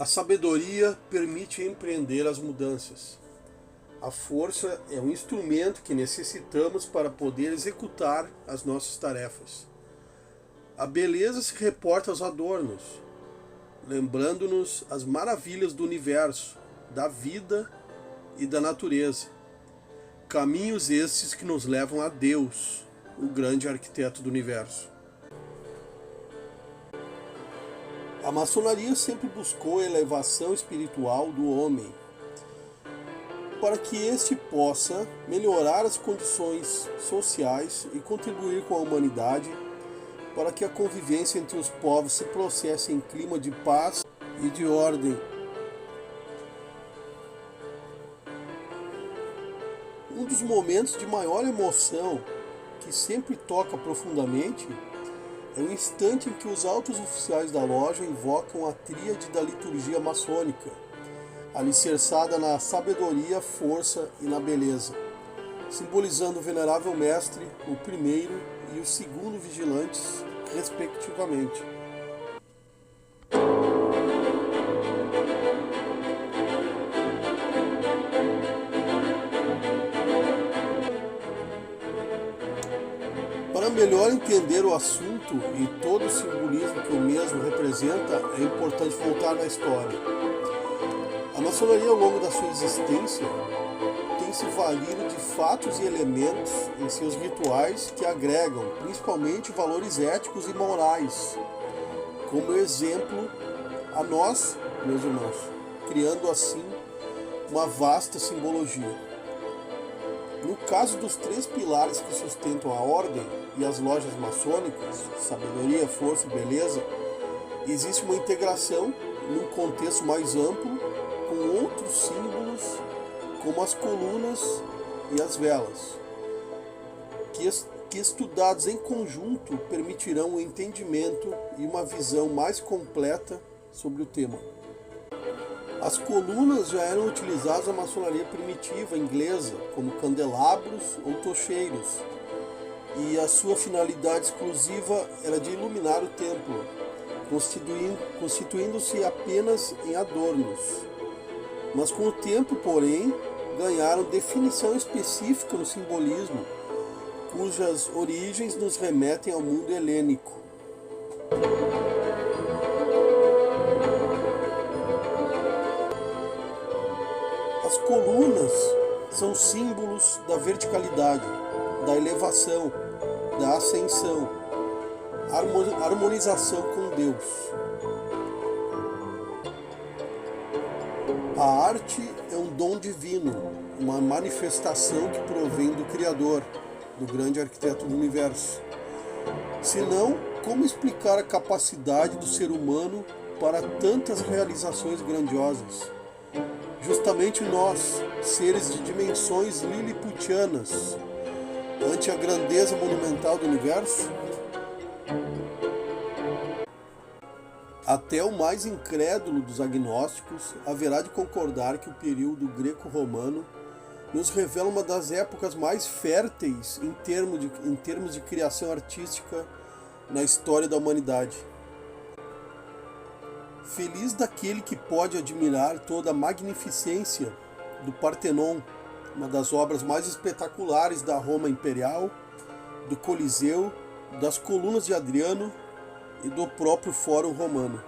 A sabedoria permite empreender as mudanças. A força é um instrumento que necessitamos para poder executar as nossas tarefas. A beleza se reporta aos adornos, lembrando-nos as maravilhas do universo, da vida e da natureza. Caminhos estes que nos levam a Deus, o grande arquiteto do universo. A maçonaria sempre buscou a elevação espiritual do homem, para que este possa melhorar as condições sociais e contribuir com a humanidade, para que a convivência entre os povos se processe em clima de paz e de ordem. Um dos momentos de maior emoção, que sempre toca profundamente, é o instante em que os altos oficiais da loja invocam a tríade da liturgia maçônica, alicerçada na sabedoria, força e na beleza, simbolizando o venerável mestre, o primeiro e o segundo vigilantes, respectivamente. Para melhor entender o assunto e todo o simbolismo que o mesmo representa, é importante voltar na história. A maçonaria, ao longo da sua existência, tem se valido de fatos e elementos em seus rituais que agregam, principalmente, valores éticos e morais, como exemplo a nós, meus irmãos, criando assim uma vasta simbologia. No caso dos três pilares que sustentam a ordem e as lojas maçônicas, sabedoria, força e beleza, existe uma integração num contexto mais amplo com outros símbolos, como as colunas e as velas, que estudados em conjunto permitirão o entendimento e uma visão mais completa sobre o tema. As colunas já eram utilizadas na maçonaria primitiva inglesa, como candelabros ou tocheiros, e a sua finalidade exclusiva era de iluminar o templo, constituindo-se apenas em adornos. Mas com o tempo, porém, ganharam definição específica no simbolismo, cujas origens nos remetem ao mundo helênico. As colunas são símbolos da verticalidade, da elevação, da ascensão, harmonização com Deus. A arte é um dom divino, uma manifestação que provém do Criador, do grande arquiteto do universo. Senão, como explicar a capacidade do ser humano para tantas realizações grandiosas? Justamente nós, seres de dimensões liliputianas, ante a grandeza monumental do universo? Até o mais incrédulo dos agnósticos haverá de concordar que o período greco-romano nos revela uma das épocas mais férteis em termos de criação artística na história da humanidade. Feliz daquele que pode admirar toda a magnificência do Partenon, uma das obras mais espetaculares da Roma Imperial, do Coliseu, das colunas de Adriano e do próprio Fórum Romano.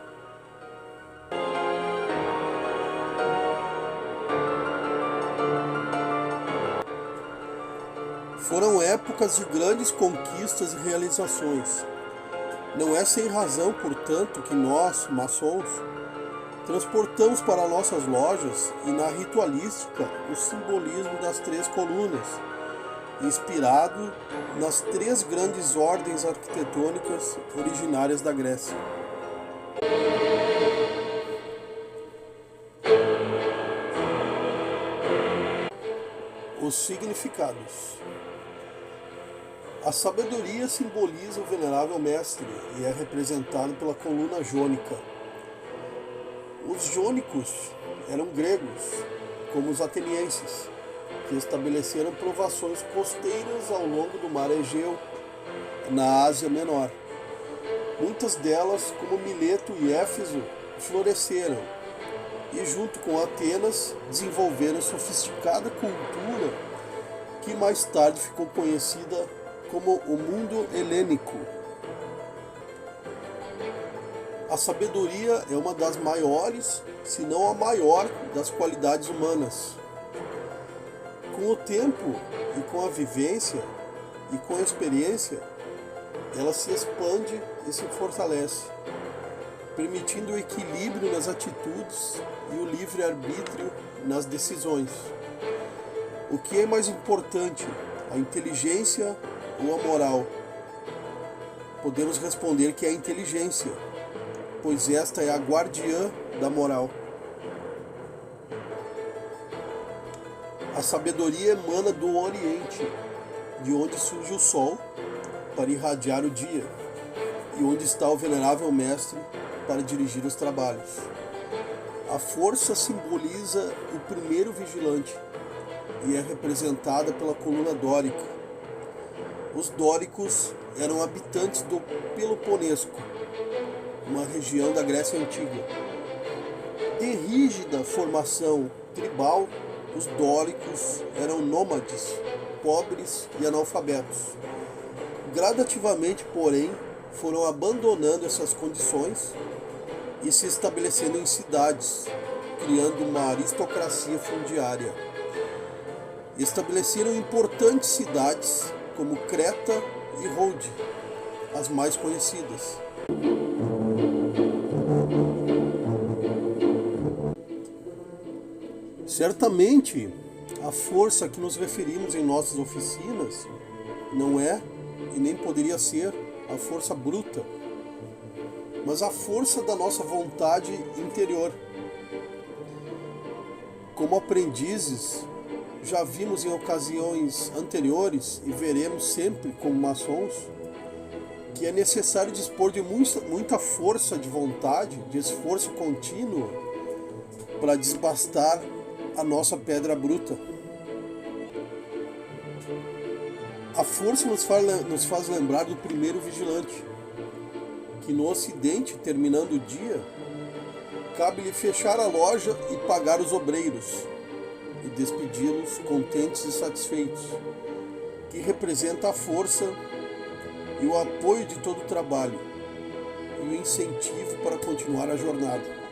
Foram épocas de grandes conquistas e realizações. Não é sem razão, portanto, que nós, maçons, transportamos para nossas lojas e na ritualística o simbolismo das três colunas, inspirado nas três grandes ordens arquitetônicas originárias da Grécia. Os significados. A sabedoria simboliza o venerável mestre e é representado pela coluna jônica. Os jônicos eram gregos, como os atenienses, que estabeleceram provações costeiras ao longo do mar Egeu, na Ásia Menor. Muitas delas, como Mileto e Éfeso, floresceram, e junto com Atenas desenvolveram sofisticada cultura que mais tarde ficou conhecida como o mundo helênico. A sabedoria é uma das maiores, se não a maior, das qualidades humanas. Com o tempo e com a vivência e com a experiência, ela se expande e se fortalece, permitindo o equilíbrio nas atitudes e o livre-arbítrio nas decisões. O que é mais importante, a inteligência ou a moral? Podemos responder que é a inteligência, pois esta é a guardiã da moral. A sabedoria emana do Oriente, de onde surge o sol para irradiar o dia, e onde está o venerável mestre para dirigir os trabalhos. A força simboliza o primeiro vigilante e é representada pela coluna dórica. Os dóricos eram habitantes do Peloponesco, uma região da Grécia Antiga. De rígida formação tribal, os dóricos eram nômades, pobres e analfabetos. Gradativamente, porém, foram abandonando essas condições e se estabelecendo em cidades, criando uma aristocracia fundiária. Estabeleceram importantes cidades como Creta e Rhodes, as mais conhecidas. Certamente, a força a que nos referimos em nossas oficinas não é e nem poderia ser a força bruta, mas a força da nossa vontade interior. Como aprendizes, já vimos em ocasiões anteriores e veremos sempre como maçons que é necessário dispor de muita força de vontade, de esforço contínuo para desbastar a nossa pedra bruta. A força nos faz lembrar do primeiro vigilante, que no ocidente, terminando o dia, cabe-lhe fechar a loja e pagar os obreiros, e despedi-los contentes e satisfeitos, que representa a força e o apoio de todo o trabalho, e o incentivo para continuar a jornada.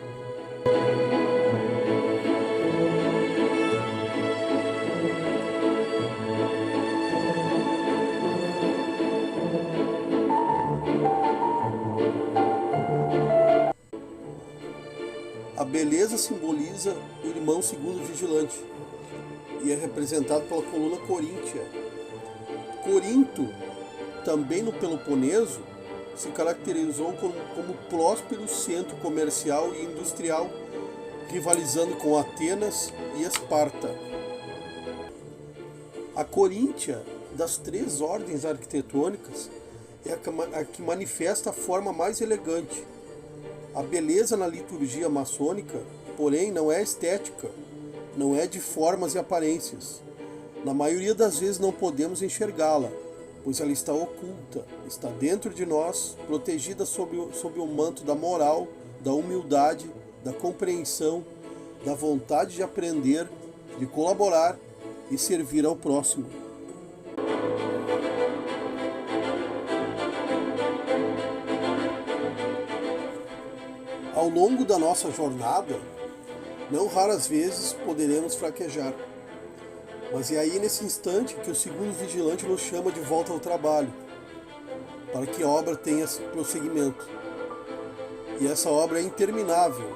A beleza simboliza o irmão segundo vigilante e é representado pela coluna coríntia. Corinto, também no Peloponeso, se caracterizou como próspero centro comercial e industrial, rivalizando com Atenas e Esparta. A coríntia, das três ordens arquitetônicas, é a que manifesta a forma mais elegante. A beleza na liturgia maçônica, porém, não é estética, não é de formas e aparências. Na maioria das vezes não podemos enxergá-la, pois ela está oculta, está dentro de nós, protegida sob o manto da moral, da humildade, da compreensão, da vontade de aprender, de colaborar e servir ao próximo. Ao longo da nossa jornada, não raras vezes poderemos fraquejar. Mas é aí nesse instante que o segundo vigilante nos chama de volta ao trabalho, para que a obra tenha prosseguimento. E essa obra é interminável.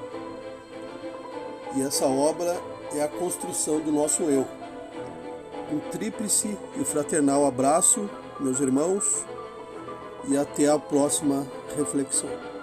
E essa obra é a construção do nosso eu. Um tríplice e fraternal abraço, meus irmãos, e até a próxima reflexão.